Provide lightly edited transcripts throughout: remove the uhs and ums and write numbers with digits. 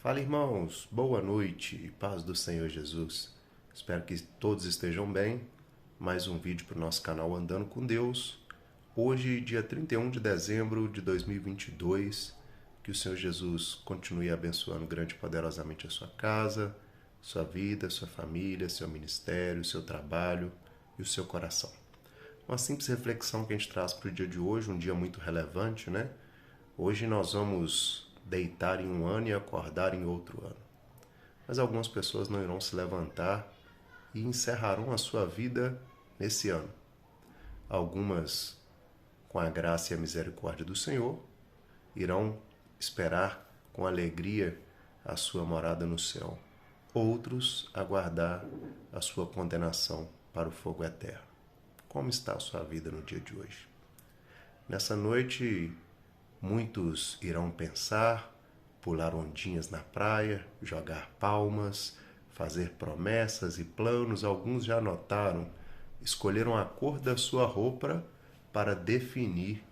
Fala, irmãos, boa noite e paz do Senhor Jesus. Espero que todos estejam bem. Mais um vídeo para o nosso canal Andando com Deus. Hoje, dia 31 de dezembro de 2022, que o Senhor Jesus continue abençoando grande e poderosamente a sua casa, sua vida, sua família, seu ministério, seu trabalho e o seu coração. Uma simples reflexão que a gente traz para o dia de hoje, um dia muito relevante, né? Hoje nós vamos deitar em um ano e acordar em outro ano. Mas algumas pessoas não irão se levantar e encerrarão a sua vida nesse ano. Algumas, com a graça e a misericórdia do Senhor, irão esperar com alegria a sua morada no céu. Outros, aguardar a sua condenação para o fogo eterno. Como está a sua vida no dia de hoje? Nessa noite, muitos irão pensar, pular ondinhas na praia, jogar palmas, fazer promessas e planos. Alguns já anotaram, escolheram a cor da sua roupa para definir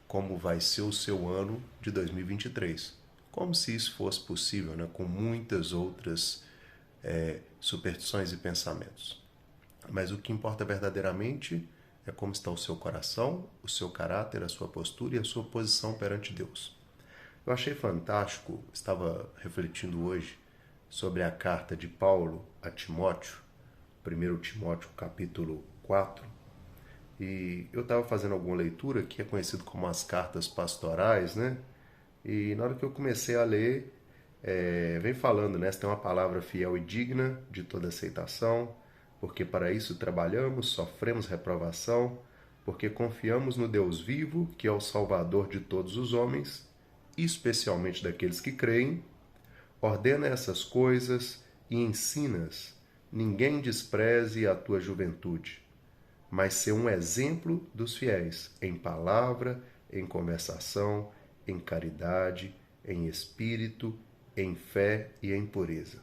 como vai ser o seu ano de 2023. Como se isso fosse possível, né? Com muitas outras superstições e pensamentos. Mas o que importa verdadeiramente é como está o seu coração, o seu caráter, a sua postura e a sua posição perante Deus. Eu achei fantástico, estava refletindo hoje sobre a carta de Paulo a Timóteo, 1 Timóteo capítulo 4, e eu estava fazendo alguma leitura que é conhecido como as cartas pastorais, né? E na hora que eu comecei a ler, vem falando, né? Você tem uma palavra fiel e digna de toda aceitação, porque para isso trabalhamos, sofremos reprovação, porque confiamos no Deus vivo, que é o Salvador de todos os homens, especialmente daqueles que creem. Ordena essas coisas e ensina-as. Ninguém despreze a tua juventude, mas ser um exemplo dos fiéis, em palavra, em conversação, em caridade, em espírito, em fé e em pureza.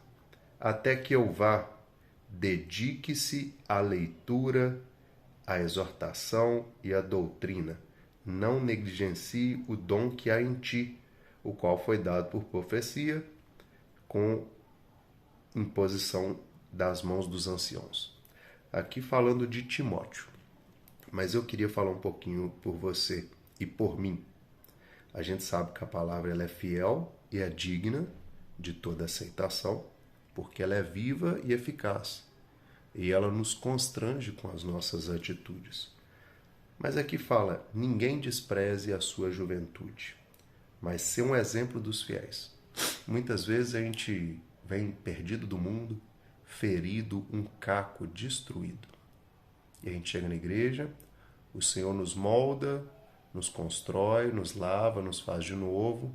Até que eu vá, dedique-se à leitura, à exortação e à doutrina. Não negligencie o dom que há em ti, o qual foi dado por profecia, com imposição das mãos dos anciãos. Aqui falando de Timóteo, mas eu queria falar um pouquinho por você e por mim. A gente sabe que a palavra ela é fiel e é digna de toda aceitação, porque ela é viva e eficaz, e ela nos constrange com as nossas atitudes. Mas aqui fala, ninguém despreze a sua juventude, mas ser um exemplo dos fiéis. Muitas vezes a gente vem perdido do mundo, ferido, um caco destruído. E a gente chega na igreja, o Senhor nos molda, nos constrói, nos lava, nos faz de novo.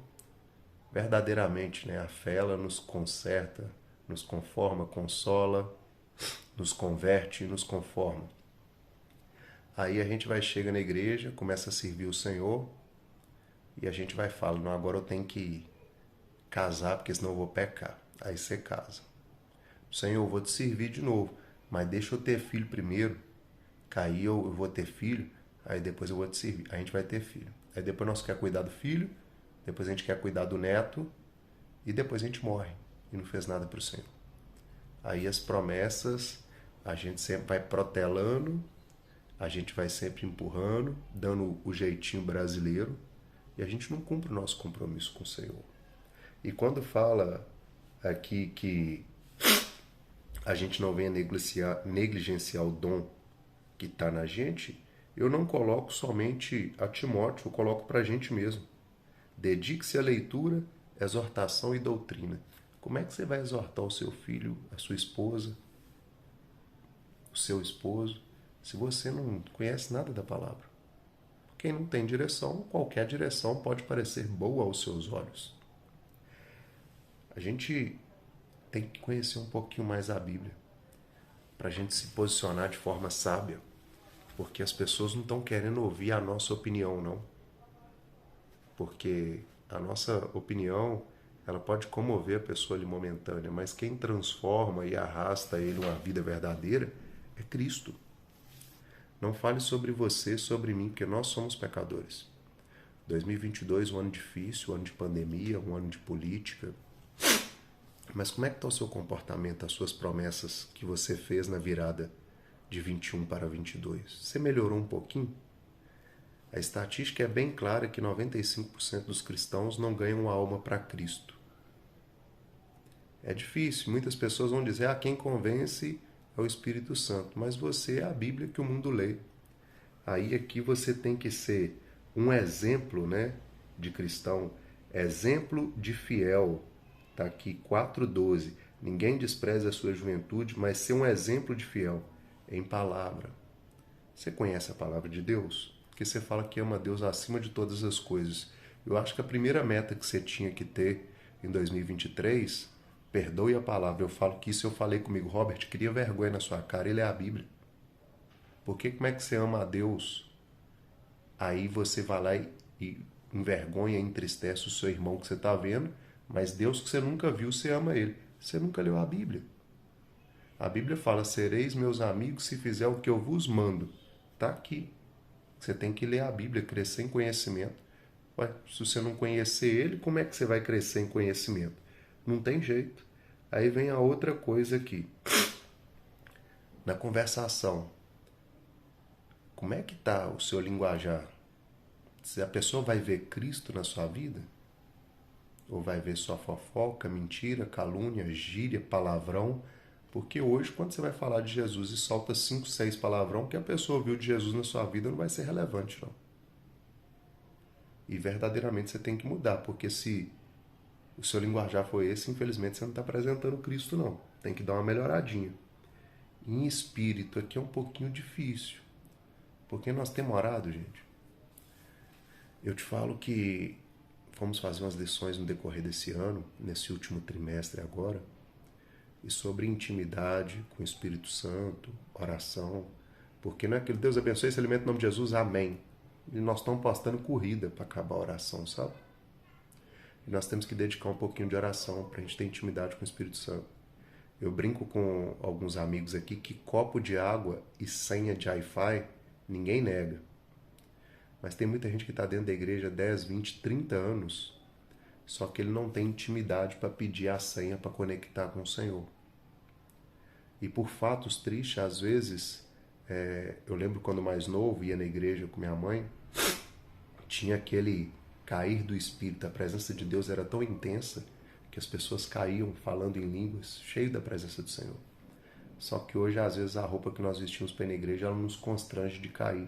Verdadeiramente, né? A fé ela nos conserta, nos conforma, consola, nos converte e nos conforma. Aí a gente chega na igreja, começa a servir o Senhor e a gente vai falar, não, agora eu tenho que casar porque senão eu vou pecar. Aí você casa. Senhor, eu vou te servir de novo, mas deixa eu ter filho primeiro, que aí eu vou ter filho, aí depois eu vou te servir. Aí a gente vai ter filho. Aí depois nós quer cuidar do filho, depois a gente quer cuidar do neto e depois a gente morre e não fez nada para o Senhor. Aí as promessas a gente sempre vai protelando, a gente vai sempre empurrando, dando o jeitinho brasileiro e a gente não cumpre o nosso compromisso com o Senhor. E quando fala aqui que a gente não venha negligenciar o dom que está na gente, eu não coloco somente a Timóteo, eu coloco para a gente mesmo. Dedique-se à leitura, exortação e doutrina. Como é que você vai exortar o seu filho, a sua esposa, o seu esposo, se você não conhece nada da palavra? Quem não tem direção, qualquer direção pode parecer boa aos seus olhos. A gente tem que conhecer um pouquinho mais a Bíblia para a gente se posicionar de forma sábia, porque as pessoas não estão querendo ouvir a nossa opinião, não. Porque a nossa opinião ela pode comover a pessoa ali momentânea, mas quem transforma e arrasta ele uma vida verdadeira é Cristo. Não fale sobre você, sobre mim, porque nós somos pecadores. 2022, um ano difícil, um ano de pandemia, um ano de política, Mas como é que está o seu comportamento, as suas promessas que você fez na virada de 21 para 22? Você melhorou um pouquinho? A estatística é bem clara que 95% dos cristãos não ganham alma para Cristo. É difícil, muitas pessoas vão dizer, quem convence é o Espírito Santo, mas você é a Bíblia que o mundo lê. Aí aqui você tem que ser um exemplo, né, de cristão, exemplo de fiel. Está aqui 4:12. Ninguém despreza a sua juventude, mas ser um exemplo de fiel em palavra. Você conhece a palavra de Deus? Porque você fala que ama a Deus acima de todas as coisas. Eu acho que a primeira meta que você tinha que ter em 2023, perdoe a palavra, eu falo que isso eu falei comigo, Robert, cria vergonha na sua cara, ele é a Bíblia. Porque como é que você ama a Deus? Aí você vai lá e envergonha, entristece o seu irmão que você está vendo, mas Deus que você nunca viu, você ama ele. Você nunca leu a Bíblia. A Bíblia fala, sereis meus amigos se fizer o que eu vos mando. Está aqui. Você tem que ler a Bíblia, crescer em conhecimento. Ué, se você não conhecer ele, como é que você vai crescer em conhecimento? Não tem jeito. Aí vem a outra coisa aqui. Na conversação, como é que está o seu linguajar? Se a pessoa vai ver Cristo na sua vida? Ou vai ver só fofoca, mentira, calúnia, gíria, palavrão? Porque hoje, quando você vai falar de Jesus e solta 5, 6 palavrão, que a pessoa ouviu de Jesus na sua vida não vai ser relevante, não. E verdadeiramente você tem que mudar, porque se o seu linguajar for esse, infelizmente você não está apresentando Cristo, não. Tem que dar uma melhoradinha. Em espírito aqui é um pouquinho difícil, porque nós temos orado, gente. Eu te falo que vamos fazer umas lições no decorrer desse ano, nesse último trimestre agora, e sobre intimidade com o Espírito Santo, oração, porque não é aquele Deus abençoe esse alimento em nome de Jesus, amém. E nós estamos postando corrida para acabar a oração, sabe? E nós temos que dedicar um pouquinho de oração para a gente ter intimidade com o Espírito Santo. Eu brinco com alguns amigos aqui que copo de água e senha de Wi-Fi ninguém nega. Mas tem muita gente que está dentro da igreja 10, 20, 30 anos, só que ele não tem intimidade para pedir a senha para conectar com o Senhor. E por fatos tristes, às vezes, eu lembro quando mais novo, ia na igreja com minha mãe, tinha aquele cair do Espírito, a presença de Deus era tão intensa que as pessoas caíam falando em línguas, cheio da presença do Senhor. Só que hoje, às vezes, a roupa que nós vestimos para ir na igreja, ela nos constrange de cair.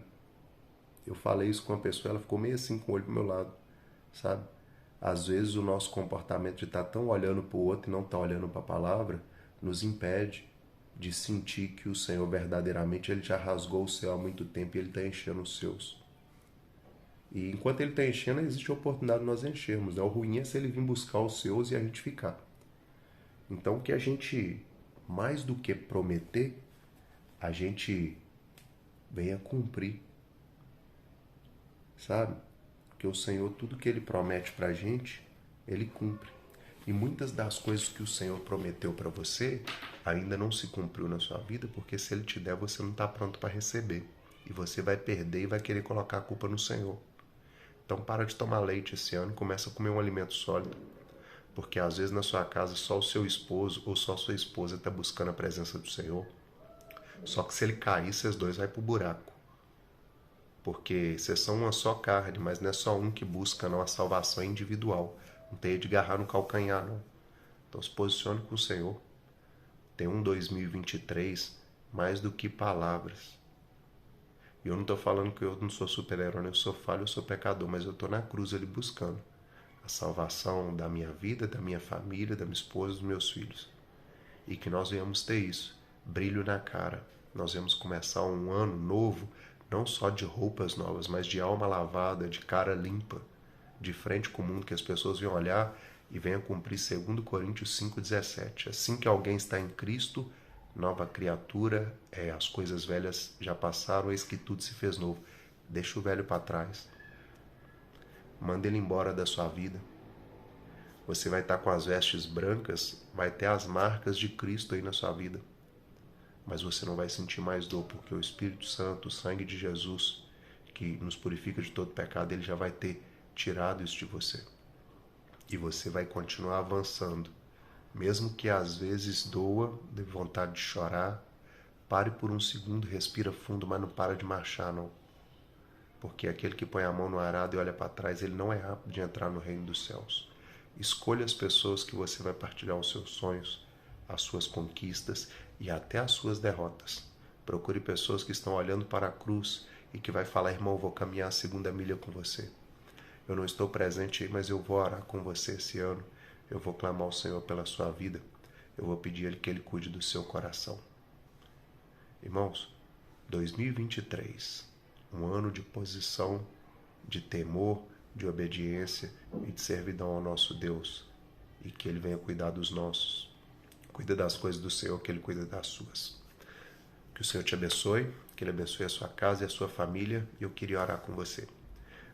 Eu falei isso com uma pessoa, ela ficou meio assim com o olho pro meu lado, sabe? Às vezes o nosso comportamento de estar tão olhando para o outro e não estar olhando para a palavra nos impede de sentir que o Senhor verdadeiramente ele já rasgou o céu há muito tempo e ele está enchendo os seus. E enquanto ele está enchendo, existe a oportunidade de nós enchermos, né? O ruim é se ele vir buscar os seus e a gente ficar. Então que a gente, mais do que prometer, a gente venha cumprir. Sabe? Porque o Senhor, tudo que Ele promete para a gente, Ele cumpre. E muitas das coisas que o Senhor prometeu para você ainda não se cumpriu na sua vida, porque se Ele te der, você não está pronto para receber. E você vai perder e vai querer colocar a culpa no Senhor. Então para de tomar leite esse ano e começa a comer um alimento sólido. Porque às vezes na sua casa só o seu esposo ou só a sua esposa está buscando a presença do Senhor. Só que se ele cair, vocês dois vão pro buraco. Porque vocês são uma só carne, mas não é só um que busca, não. A salvação é individual. Não tem de agarrar no calcanhar, não. Então se posicione com o Senhor. Tem um 2023 mais do que palavras. E eu não estou falando que eu não sou super-herói, eu sou falho, eu sou pecador, mas eu estou na cruz ali buscando a salvação da minha vida, da minha família, da minha esposa, dos meus filhos. E que nós venhamos ter isso. Brilho na cara. Nós vamos começar um ano novo, não só de roupas novas, mas de alma lavada, de cara limpa, de frente com o mundo, que as pessoas venham olhar e venham cumprir 2 Coríntios 5,17. Assim que alguém está em Cristo, nova criatura, as coisas velhas já passaram, eis que tudo se fez novo. Deixa o velho para trás. Manda ele embora da sua vida. Você vai estar com as vestes brancas, vai ter as marcas de Cristo aí na sua vida. Mas você não vai sentir mais dor, porque o Espírito Santo, o sangue de Jesus, que nos purifica de todo pecado, ele já vai ter tirado isso de você. E você vai continuar avançando Mesmo que às vezes doa, dê vontade de chorar, pare por um segundo, respira fundo, mas não para de marchar, não. Porque aquele que põe a mão no arado e olha para trás, ele não é apto de entrar no reino dos céus. Escolha as pessoas que você vai partilhar os seus sonhos, as suas conquistas e até as suas derrotas. Procure pessoas que estão olhando para a cruz e que vai falar: irmão, vou caminhar a segunda milha com você. Eu não estou presente aí, mas eu vou orar com você esse ano. Eu vou clamar ao Senhor pela sua vida. Eu vou pedir a Ele que Ele cuide do seu coração. Irmãos, 2023, um ano de posição, de temor, de obediência e de servidão ao nosso Deus. E que Ele venha cuidar dos nossos. Cuida das coisas do Senhor, que Ele cuida das suas. Que o Senhor te abençoe, que Ele abençoe a sua casa e a sua família. E eu queria orar com você.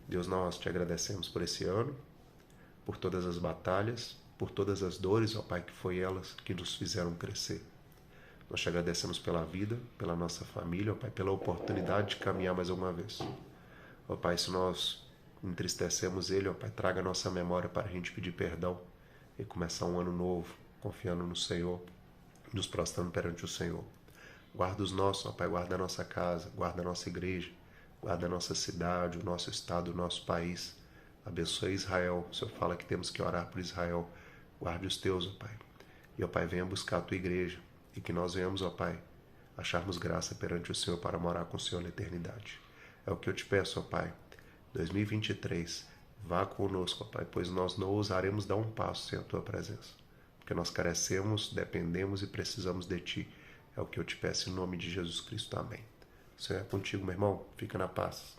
Deus, nós te agradecemos por esse ano, por todas as batalhas, por todas as dores, ó Pai, que foi elas que nos fizeram crescer. Nós te agradecemos pela vida, pela nossa família, ó Pai, pela oportunidade de caminhar mais uma vez. Ó Pai, se nós entristecemos Ele, ó Pai, traga a nossa memória para a gente pedir perdão e começar um ano novo, confiando no Senhor, nos prostrando perante o Senhor. Guarda os nossos, ó Pai, guarda a nossa casa, guarda a nossa igreja, guarda a nossa cidade, o nosso estado, o nosso país. Abençoe Israel. O Senhor fala que temos que orar por Israel. Guarde os teus, ó Pai. E, ó Pai, venha buscar a tua igreja. E que nós venhamos, ó Pai, acharmos graça perante o Senhor para morar com o Senhor na eternidade. É o que eu te peço, ó Pai. 2023, vá conosco, ó Pai, pois nós não ousaremos dar um passo sem a tua presença. Porque nós carecemos, dependemos e precisamos de ti. É o que eu te peço em nome de Jesus Cristo. Amém. O Senhor é contigo, meu irmão. Fica na paz.